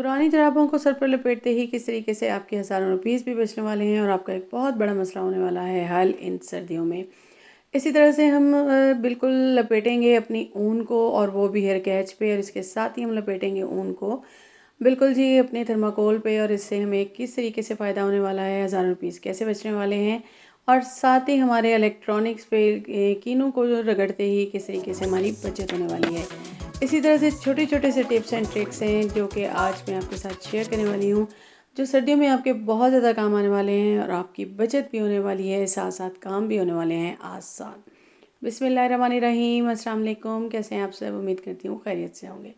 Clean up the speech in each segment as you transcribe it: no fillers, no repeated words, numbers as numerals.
पुरानी जुराबों को सर पर लपेटते ही किस तरीके से आपके हज़ारों रुपीस भी बचने वाले हैं और आपका एक बहुत बड़ा मसला होने वाला है हल इन सर्दियों में। इसी तरह से हम बिल्कुल लपेटेंगे अपनी ऊन को और वो भी हेयर कैच पे, और इसके साथ ही हम लपेटेंगे ऊन को बिल्कुल जी अपने थर्माकोल पे, और इससे हमें किस तरीके से फ़ायदा होने वाला है, हज़ारों रुपीस कैसे बचने वाले हैं, और साथ ही हमारे इलेक्ट्रॉनिक्स पे कीनों को रगड़ते ही किस तरीके से हमारी बचत होने वाली है। इसी तरह से छोटे छोटे से टिप्स एंड ट्रिक्स हैं जो कि आज मैं आपके साथ शेयर करने वाली हूँ, जो सर्दियों में आपके बहुत ज़्यादा काम आने वाले हैं और आपकी बचत भी होने वाली है, साथ साथ काम भी होने वाले हैं आसान। बिस्मिल्लाहिर्रहमानिर्रहीम, अस्सलाम वालेकुम। कैसे हैं आप सब? उम्मीद करती हूँ खैरियत से होंगे।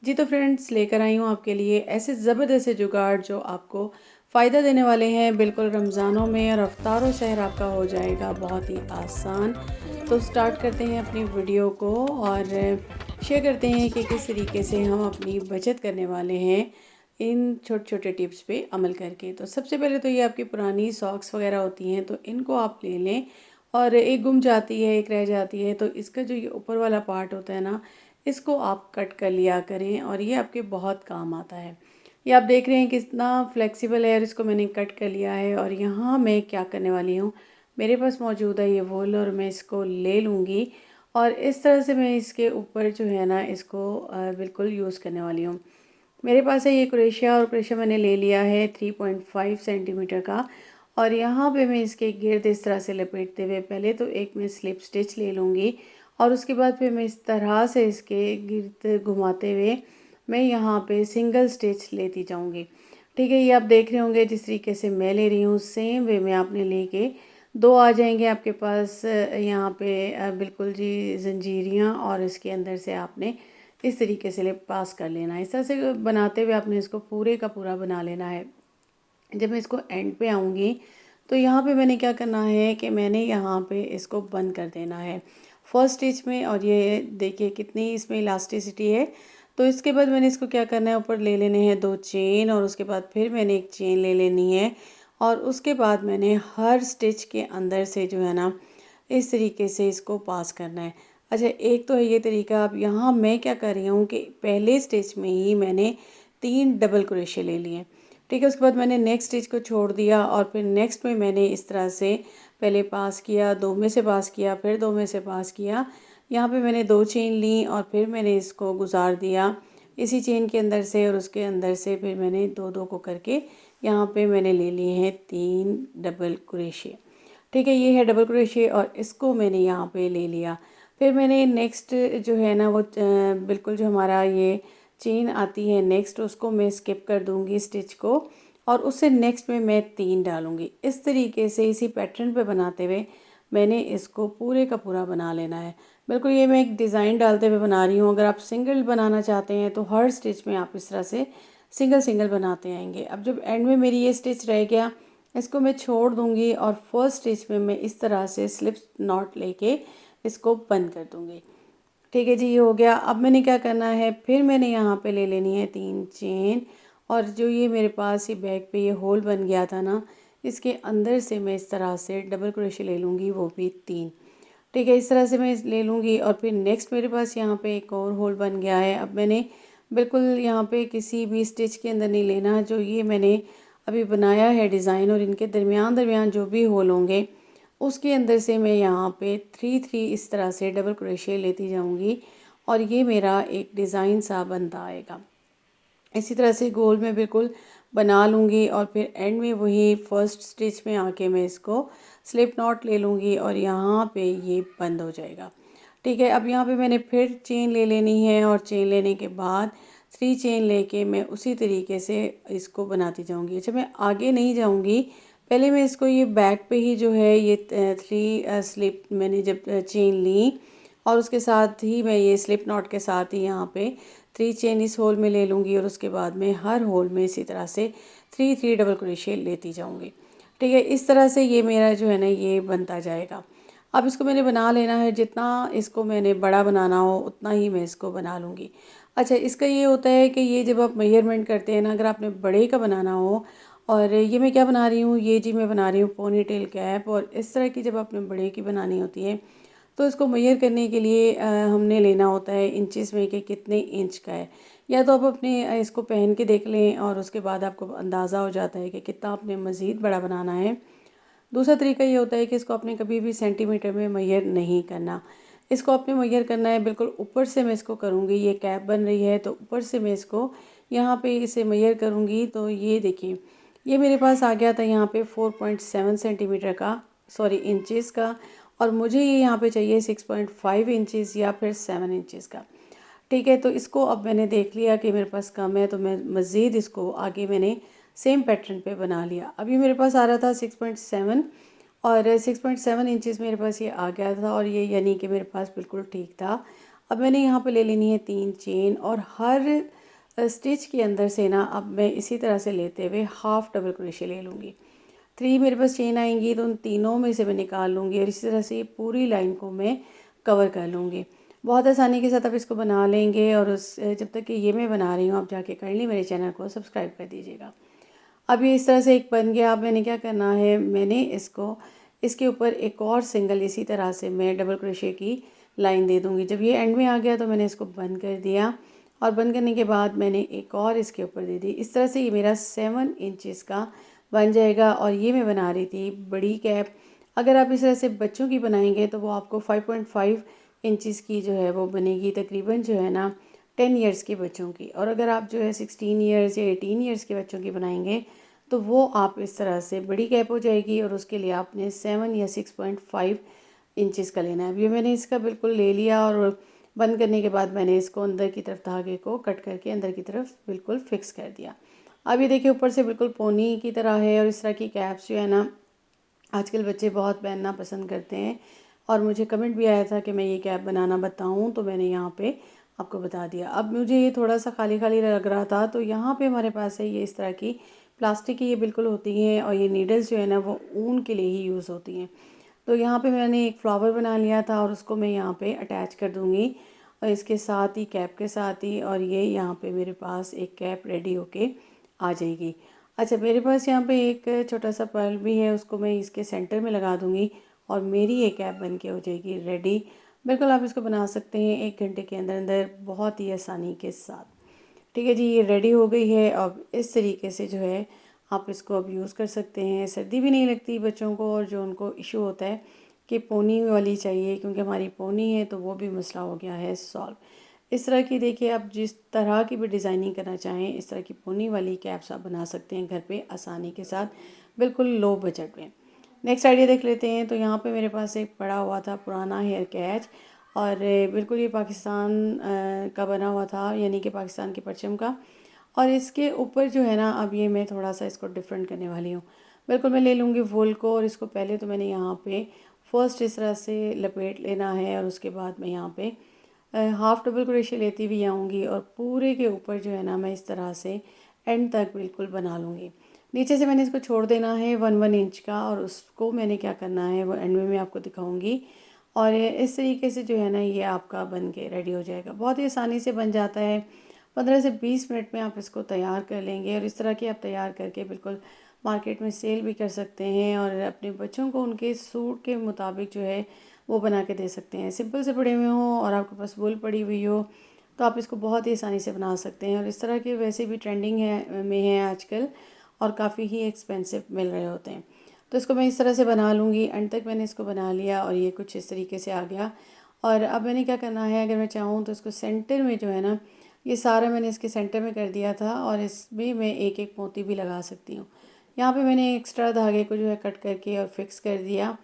जी तो फ्रेंड्स, लेकर आई हूँ आपके लिए ऐसे ज़बरदस्त से जुगाड़ जो आपको फ़ायदा देने वाले हैं बिल्कुल रमज़ानों में, और अफ्तार सहर आपका हो जाएगा बहुत ही आसान। तो स्टार्ट करते हैं अपनी वीडियो को और शेयर करते हैं कि किस तरीके से हम अपनी बचत करने वाले हैं इन छोटे छोटे टिप्स पे अमल करके। तो सबसे पहले तो ये आपकी पुरानी सॉक्स वगैरह होती हैं, तो इनको आप ले लें। और एक गुम जाती है, एक रह जाती है, तो इसका जो ये ऊपर वाला पार्ट होता है ना, इसको आप कट कर लिया करें और ये आपके बहुत काम आता है। ये आप देख रहे हैं कितना फ्लेक्सिबल है, और इसको मैंने कट कर लिया है। और यहाँ मैं क्या करने वाली हूँ, मेरे पास मौजूद है ये वूल, और मैं इसको ले लूँगी और इस तरह से मैं इसके ऊपर जो है ना इसको बिल्कुल यूज़ करने वाली हूँ। मेरे पास है ये क्रोशिया, और क्रोशिया मैंने ले लिया है 3.5 सेंटीमीटर का। और यहाँ पे मैं इसके गिर्द इस तरह से लपेटते हुए पहले तो एक मैं स्लिप स्टिच ले लूँगी, और उसके बाद फिर मैं इस तरह से इसके गिर्द घुमाते हुए मैं यहाँ पे सिंगल स्टिच लेती जाऊँगी। ठीक है, ये आप देख रहे होंगे जिस तरीके से मैं ले रही हूँ सेम वे में आपने लेके दो आ जाएंगे आपके पास यहाँ पे बिल्कुल जी जंजीरियाँ, और इसके अंदर से आपने इस तरीके से पास कर लेना है। इस तरह से बनाते हुए आपने इसको पूरे का पूरा बना लेना है। जब मैं इसको एंड पे आऊँगी तो यहाँ पे मैंने क्या करना है कि मैंने यहाँ पे इसको बंद कर देना है फर्स्ट स्टिच में। और ये देखिए कितनी इसमें इलास्टिसिटी है। तो इसके बाद मैंने इसको क्या करना है, ऊपर ले लेने हैं दो चेन, और उसके बाद फिर मैंने एक चेन ले लेनी है, और उसके बाद मैंने हर स्टिच के अंदर से जो है ना इस तरीके से इसको पास करना है। अच्छा, एक तो है ये तरीका। अब यहाँ मैं क्या कर रही हूँ कि पहले स्टिच में ही मैंने 3 डबल क्रोशे ले लिए। ठीक है, उसके बाद मैंने नेक्स्ट स्टिच को छोड़ दिया, और फिर नेक्स्ट में मैंने इस तरह से पहले पास किया, दो में से पास किया, फिर दो में से पास किया। यहाँ पे मैंने दो चेन ली और फिर मैंने इसको गुजार दिया इसी चेन के अंदर से, और उसके अंदर से फिर मैंने दो दो को करके यहाँ पे मैंने ले लिए हैं 3 डबल क्रोशे। ठीक है, ये है डबल क्रोशे, और इसको मैंने यहाँ पे ले लिया। फिर मैंने नेक्स्ट जो है ना वो बिल्कुल जो हमारा ये चेन आती है नेक्स्ट, उसको मैं स्किप कर दूँगी स्टिच को, और उससे नेक्स्ट में मैं 3 डालूँगी। इस तरीके से इसी पैटर्न पे बनाते हुए मैंने इसको पूरे का पूरा बना लेना है। बिल्कुल ये मैं एक डिज़ाइन डालते हुए बना रही हूँ। अगर आप सिंगल बनाना चाहते हैं तो हर स्टिच में आप इस तरह से सिंगल सिंगल बनाते आएंगे। अब जब एंड में मेरी ये स्टिच रह गया, इसको मैं छोड़ दूँगी, और फर्स्ट स्टिच में मैं इस तरह से स्लिप नॉट लेके इसको बंद कर दूँगी। ठीक है जी, ये हो गया। अब मैंने क्या करना है, फिर मैंने यहाँ पे ले लेनी है 3 चेन, और जो ये मेरे पास ये बैक पे ये होल बन गया था ना, इसके अंदर से मैं इस तरह से डबल क्रोशे ले लूँगी, वो भी 3। ठीक है, इस तरह से मैं ले लूँगी, और फिर नेक्स्ट मेरे पास यहाँ पे एक और होल बन गया है। अब मैंने बिल्कुल यहाँ पे किसी भी स्टिच के अंदर नहीं लेना, जो ये मैंने अभी बनाया है डिज़ाइन, और इनके दरमियान दरमियान जो भी होल होंगे उसके अंदर से मैं यहाँ पे 3 3 इस तरह से डबल क्रोशे लेती जाऊँगी, और ये मेरा एक डिज़ाइन सा बनता आएगा। इसी तरह से गोल में बिल्कुल बना लूँगी, और फिर एंड में वही फर्स्ट स्टिच में आके मैं इसको स्लिप नॉट ले लूँगी, और यहाँ पे ये बंद हो जाएगा। ठीक है, अब यहाँ पे मैंने फिर चेन ले लेनी है, और चेन लेने के बाद 3 चेन लेके मैं उसी तरीके से इसको बनाती जाऊँगी। अच्छा, मैं आगे नहीं जाऊँगी, पहले मैं इसको ये बैक पे ही जो है ये 3 स्लिप मैंने जब चेन ली, और उसके साथ ही मैं ये स्लिप नॉट के साथ ही यहाँ पे 3 चेन इस होल में ले लूँगी, और उसके बाद में हर होल में इसी तरह से 3 3 डबल क्रोशे लेती जाऊँगी। ठीक है, इस तरह से ये मेरा जो है ना ये बनता जाएगा। अब इसको मैंने बना लेना है, जितना इसको मैंने बड़ा बनाना हो उतना ही मैं इसको बना लूँगी। अच्छा, इसका ये होता है कि ये जब आप मेजरमेंट करते हैं ना, अगर आपने बड़े का बनाना हो, और ये मैं क्या बना रही हूँ, ये जी मैं बना रही हूँ पोनी टेल कैप, और इस तरह की जब आपने बड़े की बनानी होती है तो इसको मेजर करने के लिए हमने लेना होता है इंचेस में कि कितने इंच का है। या तो आप अपने इसको पहन के देख लें और उसके बाद आपको अंदाज़ा हो जाता है कि कितना आपने मज़ीद बड़ा बनाना है। दूसरा तरीका ये होता है कि इसको आपने कभी भी सेंटीमीटर में मेजर नहीं करना। इसको आपने मेजर करना है बिल्कुल ऊपर से मैं इसको करूँगी, ये कैप बन रही है तो ऊपर से मैं इसको यहाँ पे इसे मेजर करूँगी। तो ये देखिए, ये मेरे पास आ गया था यहाँ पे 4.7 सेंटीमीटर का, सॉरी इंचेस का, और मुझे ये यहाँ पे चाहिए 6.5 इंचेस या फिर 7 इंचेस का। ठीक है, तो इसको अब मैंने देख लिया कि मेरे पास कम है, तो मैं मज़ीद इसको आगे मैंने सेम पैटर्न पे बना लिया। अभी मेरे पास आ रहा था 6.7 और 6.7 इंचेस मेरे पास ये आ गया था, और ये यानी कि मेरे पास बिल्कुल ठीक था। अब मैंने यहाँ पे ले लेनी है 3 चेन, और हर स्टिच के अंदर से ना अब मैं इसी तरह से लेते हुए हाफ़ डबल क्रोशे ले लूँगी। 3 मेरे पास चेन आएंगी तो उन तीनों में से मैं निकाल लूँगी और इसी तरह से पूरी लाइन को मैं कवर कर लूँगी। बहुत आसानी के साथ आप इसको बना लेंगे, और उस जब तक कि ये मैं बना रही हूँ आप जाके काइंडली मेरे चैनल को सब्सक्राइब कर दीजिएगा। अब ये इस तरह से एक बन गया। अब मैंने क्या करना है, मैंने इसको इसके ऊपर एक और सिंगल इसी तरह से मैं डबल क्रोशे की लाइन दे दूँगी। जब ये एंड में आ गया तो मैंने इसको बंद कर दिया, और बंद करने के बाद मैंने एक और इसके ऊपर दे दी। इस तरह से ये मेरा 7 इंचेस का बन जाएगा। और ये मैं बना रही थी बड़ी कैप। अगर आप इस तरह से बच्चों की बनाएंगे तो वो आपको 5.5 इंचेस की जो है वो बनेगी, तकरीबन जो है ना 10 इयर्स के बच्चों की। और अगर आप जो है 16 इयर्स या 18 इयर्स के बच्चों की बनाएंगे तो वो आप इस तरह से बड़ी कैप हो जाएगी, और उसके लिए आपने 7 या 6.5 इंचेस का लेना है। अभी मैंने इसका बिल्कुल ले लिया, और बंद करने के बाद मैंने इसको अंदर की तरफ धागे को कट करके अंदर की तरफ बिल्कुल फिक्स कर दिया। अब ये देखिए ऊपर से बिल्कुल पोनी की तरह है, और इस तरह की कैप्स जो है ना आजकल बच्चे बहुत पहनना पसंद करते हैं। और मुझे कमेंट भी आया था कि मैं ये कैप बनाना बताऊं, तो मैंने यहाँ पे आपको बता दिया। अब मुझे ये थोड़ा सा खाली खाली लग रहा था, तो यहाँ पे हमारे पास है ये इस तरह की प्लास्टिक की ये बिल्कुल होती हैं, और ये नीडल्स जो है ना वो ऊन के लिए ही यूज़ होती हैं। तो यहाँ पे मैंने एक फ्लावर बना लिया था, और उसको मैं यहाँ पे अटैच कर दूँगी, और इसके साथ ही कैप के साथ ही, और ये यहाँ पे मेरे पास एक कैप रेडी होके आ जाएगी। अच्छा, मेरे पास यहाँ पे एक छोटा सा पर्ल भी है, उसको मैं इसके सेंटर में लगा दूँगी, और मेरी ये कैप बन के हो जाएगी रेडी। बिल्कुल आप इसको बना सकते हैं 1 घंटे के अंदर अंदर बहुत ही आसानी के साथ। ठीक है जी, ये रेडी हो गई है। अब इस तरीके से जो है आप इसको अब यूज़ कर सकते हैं। सर्दी भी नहीं लगती बच्चों को, और जो उनको इशू होता है कि पोनी वाली चाहिए क्योंकि हमारी पोनी है, तो वो भी मसला हो गया है सॉल्व। इस तरह की देखिए, आप जिस तरह की भी डिज़ाइनिंग करना चाहें इस तरह की पोनी वाली कैप्स आप बना सकते हैं घर पे आसानी के साथ, बिल्कुल लो बजट में। नेक्स्ट आइडिया देख लेते हैं। तो यहाँ पे मेरे पास एक पड़ा हुआ था पुराना हेयर कैच, और बिल्कुल ये पाकिस्तान का बना हुआ था, यानी कि पाकिस्तान के परचम का। और इसके ऊपर जो है ना अब ये मैं थोड़ा सा इसको डिफरेंट करने वाली हूँ। बिल्कुल मैं ले लूँगी वूल को, और इसको पहले तो मैंने यहाँ पे फर्स्ट इस तरह से लपेट लेना है, और उसके बाद मैं यहाँ पे हाफ़ डबल क्रोशे लेती हुई आऊँगी, और पूरे के ऊपर जो है ना मैं इस तरह से एंड तक बिल्कुल बना लूँगी। नीचे से मैंने इसको छोड़ देना है 1 इंच का, और उसको मैंने क्या करना है वो एंड में मैं आपको दिखाऊंगी। और इस तरीके से जो है ना ये आपका बन के रेडी हो जाएगा, बहुत ही आसानी से बन जाता है। 15 से 20 मिनट में आप इसको तैयार कर लेंगे, और इस तरह के आप तैयार करके बिल्कुल मार्केट में सेल भी कर सकते हैं, और अपने बच्चों को उनके सूट के मुताबिक जो है वो बना के दे सकते हैं। सिंपल से पड़े हुए हों और आपके पास वूल पड़ी हुई हो तो आप इसको बहुत ही आसानी से बना सकते हैं। और इस तरह के वैसे भी ट्रेंडिंग है में है आजकल, और काफ़ी ही एक्सपेंसिव मिल रहे होते हैं। तो इसको मैं इस तरह से बना लूँगी। एंड तक मैंने इसको बना लिया, और ये कुछ इस तरीके से आ गया। और अब मैंने क्या करना है, अगर मैं चाहूँ तो इसको सेंटर में जो है ना ये सारा मैंने इसके सेंटर में कर दिया था, और इसमें मैं एक एक मोती भी लगा सकती हूँ। यहाँ पे मैंने एक्स्ट्रा धागे को जो है कट करके और फिक्स कर दिया।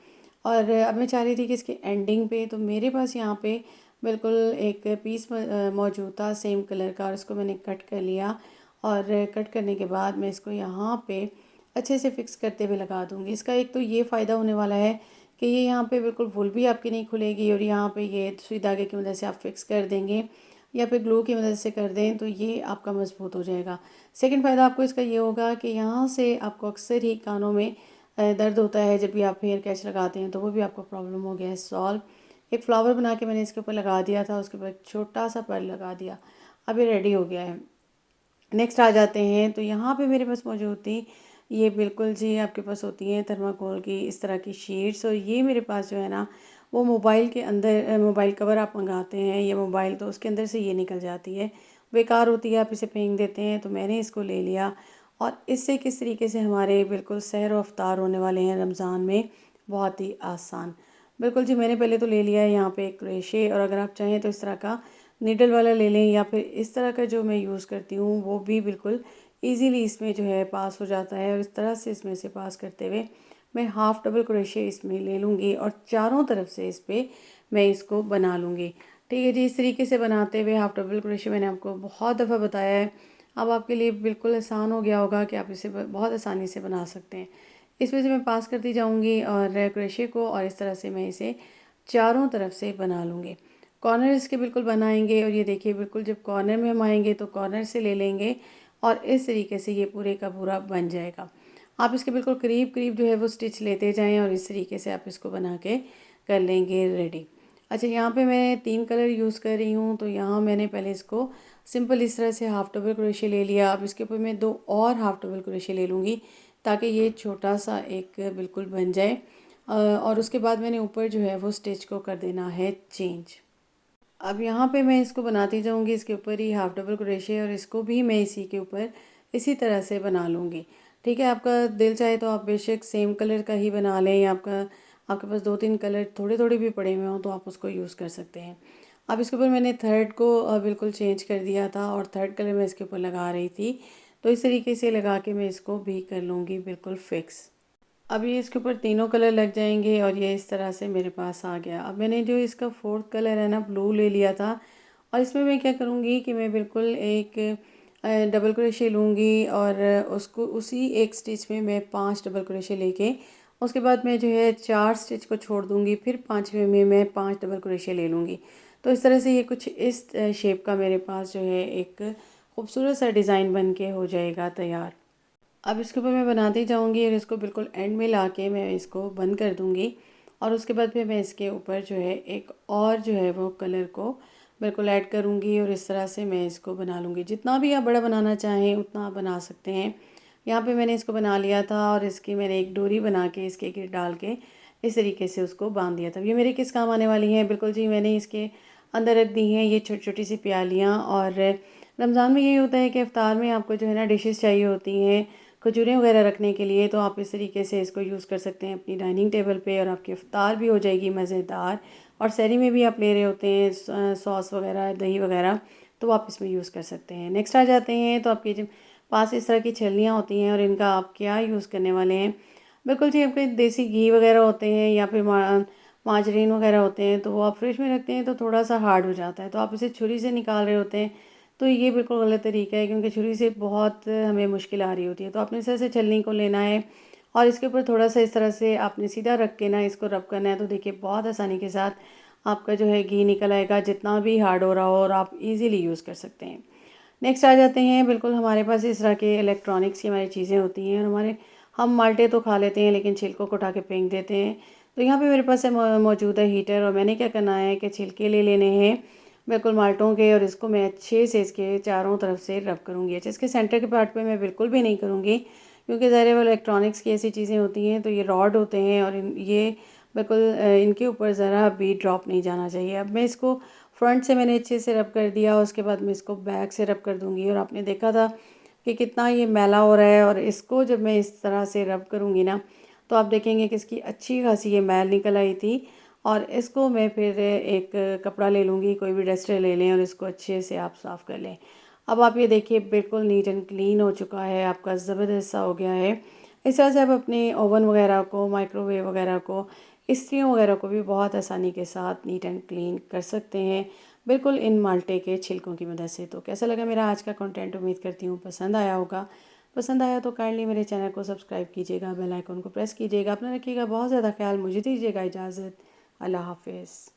और अब मैं चाह रही थी कि इसके एंडिंग पे, तो मेरे पास यहाँ पे बिल्कुल एक पीस मौजूद था सेम कलर का, और इसको मैंने कट कर लिया। और कट करने के बाद मैं इसको यहाँ पे अच्छे से फिक्स करते हुए लगा दूँगी। इसका एक तो ये फ़ायदा होने वाला है कि ये यहाँ पे बिल्कुल वूल भी आपकी नहीं खुलेगी, और यहाँ पे ये सुई धागे की मदद से आप फिक्स कर देंगे या फिर ग्लू की मदद से कर दें तो ये आपका मजबूत हो जाएगा। सेकंड फ़ायदा आपको इसका ये होगा कि यहाँ से आपको अक्सर ही कानों में दर्द होता है जब भी आप हेयर कैच लगाते हैं, तो वो भी आपको प्रॉब्लम हो गया है सॉल्व। एक फ्लावर बना के मैंने इसके ऊपर लगा दिया था, उसके ऊपर छोटा सा पर्ल लगा दिया। अब ये रेडी हो गया है। नेक्स्ट आ जाते हैं। तो यहाँ पे मेरे पास मौजूद थी ये बिल्कुल जी आपके पास होती हैं थर्माकोल की इस तरह की शीट्स, और ये मेरे पास जो है ना वो मोबाइल के अंदर मोबाइल कवर आप मंगाते हैं या मोबाइल, तो उसके अंदर से ये निकल जाती है। बेकार होती है, आप इसे फेंक देते हैं। तो मैंने इसको ले लिया और इससे किस तरीके से हमारे बिल्कुल सहर व इफ्तार होने वाले हैं रमज़ान में, बहुत ही आसान। बिल्कुल जी, मैंने पहले तो ले लिया है यहाँ पे क्रोशे, और अगर आप चाहें तो इस तरह का नीडल वाला ले लें, या फिर इस तरह का जो मैं यूज़ करती हूँ वो भी बिल्कुल ईज़िली इसमें जो है पास हो जाता है। और इस तरह से इसमें से पास करते हुए मैं हाफ़ डबल क्रोशे इसमें ले लूँगी और चारों तरफ से इस पर मैं इसको बना लूँगी। ठीक है जी, इस तरीके से बनाते हुए हाफ़ डबल क्रोशे मैंने आपको बहुत दफ़ा बताया है। अब आपके लिए बिल्कुल आसान हो गया होगा कि आप इसे बहुत आसानी से बना सकते हैं। इसमें से मैं पास करती जाऊँगी और क्रोशे को, और इस तरह से मैं इसे चारों तरफ से बना लूँगी। कॉर्नर इसके बिल्कुल बनाएंगे, और ये देखिए बिल्कुल जब कॉर्नर में हम आएंगे तो कॉर्नर से ले लेंगे और इस तरीके से ये पूरे का पूरा बन जाएगा। आप इसके बिल्कुल करीब करीब जो है वो स्टिच लेते जाएं, और इस तरीके से आप इसको बना के कर लेंगे रेडी। अच्छा, यहाँ पे मैं 3 कलर यूज़ कर रही हूँ। तो यहाँ मैंने पहले इसको सिंपल इस तरह से हाफ़ डबल क्रोशे ले लिया। अब इसके ऊपर मैं 2 और हाफ़ डबल क्रोशे ले लूँगी ताकि ये छोटा सा एक बिल्कुल बन जाए। और उसके बाद मैंने ऊपर जो है वो स्टिच को कर देना है चेंज। अब यहाँ पे मैं इसको बनाती जाऊँगी, इसके ऊपर ही हाफ़ डबल क्रोशे, और इसको भी मैं इसी के ऊपर इसी तरह से बना लूँगी। ठीक है, आपका दिल चाहे तो आप बेशक सेम कलर का ही बना लें, या आपके पास 2-3 कलर थोड़े थोड़े भी पड़े हुए हों तो आप उसको यूज़ कर सकते हैं। अब इसके ऊपर मैंने थर्ड को बिल्कुल चेंज कर दिया था, और थर्ड कलर मैं इसके ऊपर लगा रही थी। तो इस तरीके से लगा के मैं इसको भी कर लूँगी बिल्कुल फ़िक्स। अब ये इसके ऊपर तीनों कलर लग जाएंगे, और ये इस तरह से मेरे पास आ गया। अब मैंने जो इसका फोर्थ कलर है ना, ब्लू ले लिया था, और इसमें मैं क्या करूँगी कि मैं बिल्कुल एक डबल क्रोशे लूँगी, और उसको उसी एक स्टिच में मैं 5 डबल क्रोशे लेके उसके बाद मैं जो है 4 स्टिच को छोड़ दूँगी, फिर 5वें में मैं 5 डबल क्रोशे ले लूँगी। तो इस तरह से ये कुछ इस शेप का मेरे पास जो है एक खूबसूरत सा डिज़ाइन बन के हो जाएगा तैयार। अब इसके ऊपर मैं बनाती जाऊँगी, और इसको बिल्कुल एंड में लाके मैं इसको बंद कर दूँगी, और उसके बाद फिर मैं इसके ऊपर जो है एक और जो है वो कलर को बिल्कुल ऐड करूँगी, और इस तरह से मैं इसको बना लूँगी। जितना भी आप बड़ा बनाना चाहें उतना आप बना सकते हैं। यहाँ पे मैंने इसको बना लिया था, और इसकी मैंने एक डोरी बना के इसके गिर डाल के इस तरीके से उसको बांध दिया था। ये मेरे किस काम आने वाली हैं? बिल्कुल जी, मैंने इसके अंदर रख दी हैं ये छोटी छोटी सी प्यालियाँ। और रमज़ान में यही होता है कि इफ्तार में आपको जो है ना डिशेस चाहिए होती हैं खजूरें वगैरह रखने के लिए। तो आप इस तरीके से इसको यूज़ कर सकते हैं अपनी डाइनिंग टेबल पे, और आपकी इफ्तार भी हो जाएगी मज़ेदार। और सहरी में भी आप ले रहे होते हैं सॉस वगैरह, दही वगैरह, तो आप इसमें यूज़ कर सकते हैं। नेक्स्ट आ जाते हैं, तो आपके जो पास इस तरह की छलनियाँ होती हैं, और इनका आप क्या यूज़ करने वाले हैं? बिल्कुल जी, आपके देसी घी वगैरह होते हैं, या फिर मार्जरीन वगैरह होते हैं, तो वो आप फ्रिज में रखते हैं तो थोड़ा सा हार्ड हो जाता है, तो आप इसे छुरी से निकाल रहे होते हैं। तो ये बिल्कुल गलत तरीका है, क्योंकि छुरी से बहुत हमें मुश्किल आ रही होती है। तो आपने इस तरह से छलनी को लेना है, और इसके ऊपर थोड़ा सा इस तरह से आपने सीधा रख के ना इसको रब करना है। तो देखिए बहुत आसानी के साथ आपका जो है घी निकल आएगा, जितना भी हार्ड हो रहा हो, और आप इजीली यूज़ कर सकते हैं। नेक्स्ट आ जाते हैं, बिल्कुल हमारे पास इस तरह के इलेक्ट्रॉनिक्स की हमारी चीज़ें होती हैं, और हम माल्टे तो खा लेते हैं लेकिन छिलकों को उठा के फेंक देते हैं। तो यहाँ पे मेरे पास है मौजूद है हीटर, और मैंने क्या करना है कि छिलके ले लेने हैं बिल्कुल माल्टों के, और इसको मैं अच्छे से इसके चारों तरफ से रब करूँगी। अच्छा, इसके सेंटर के पार्ट पे मैं बिल्कुल भी नहीं करूँगी, क्योंकि ज़ाहिर है वो इलेक्ट्रॉनिक्स की ऐसी चीज़ें होती हैं, तो ये रॉड होते हैं, और ये बिल्कुल इनके ऊपर ज़रा भी ड्रॉप नहीं जाना चाहिए। अब मैं इसको फ्रंट से मैंने अच्छे से रब कर दिया, उसके बाद मैं इसको बैक से रब कर दूँगी। और आपने देखा था कि कितना ये मैला हो रहा है, और इसको जब मैं इस तरह से रब करूँगी ना, तो आप देखेंगे कि इसकी अच्छी खासी ये मैल निकल आई थी। और इसको मैं फिर एक कपड़ा ले लूँगी, कोई भी डस्टर ले लें, और इसको अच्छे से आप साफ़ कर लें। अब आप ये देखिए बिल्कुल नीट एंड क्लीन हो चुका है, आपका ज़बरदस्त सा हो गया है। इस तरह से आप अपने ओवन वगैरह को, माइक्रोवेव वगैरह को, इस्त्रियों वगैरह को भी बहुत आसानी के साथ नीट एंड क्लीन कर सकते हैं, बिल्कुल इन माल्टे के छिलकों की मदद से। तो कैसा लगा मेरा आज का कंटेंट? उम्मीद करती हूँ पसंद आया होगा। पसंद आया तो काइंडली मेरे चैनल को सब्सक्राइब कीजिएगा, बेल आइकन को प्रेस कीजिएगा। अपना रखिएगा बहुत ज़्यादा ख्याल। मुझे दीजिएगा इजाज़त। अल्लाह हाफ़िज़।